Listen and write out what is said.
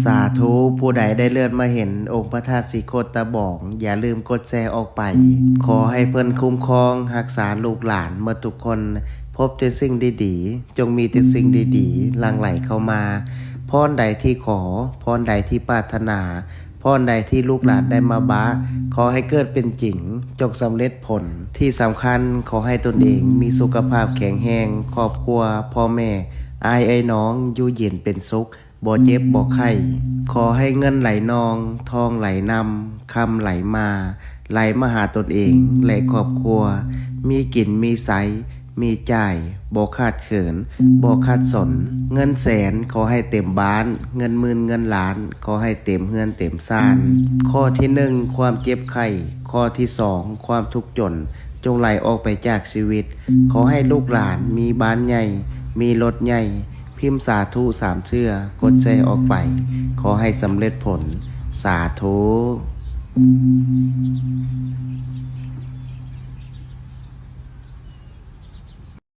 สาธุผู้ใดได้เลื่อนมาเห็นองค์พระธาตุสีโคตตะบองอย่าลืมกดแชร์ออกไปขอให้เพิ่นคุ้มครองรักษาลูกหลานเมื่อทุกคนพบแต่สิ่งดีๆจงมีแต่สิ่งดีๆหลั่งไหลเข้ามาพรใดที่ขอพรใดที่ปรารถนาพรใดที่ลูกหลานได้มาบ้าขอให้เกิดเป็นจริงจงสำเร็จผลที่สำคัญขอให้ตนเองมีสุขภาพแข็งแรงครอบครัวพ่อแม่อายไอ้น้องอยู่เย็นเป็นสุขบ่เจ็บบ่ไข้ขอให้เงินไหลนองทองไหลนำคำไหลมาไหลมาหาตนเองและครอบครัวมีกินมีใสมีจ่ายบ่ขาดเขินบ่ขาดสนเงินแสนขอให้เต็มบ้านเงินหมื่นเงินล้านขอให้เต็มเฮือนเต็มซ่านข้อที่หนึ่งความเจ็บไข้ข้อที่สองความทุกข์จนจงไหลออกไปจากชีวิตขอให้ลูกหลานมีบ้านใหญ่มีรถใหญ่พิมพ์สาธุสามเทื่อกดแชร์ออกไปขอให้สำเร็จผลสาธุ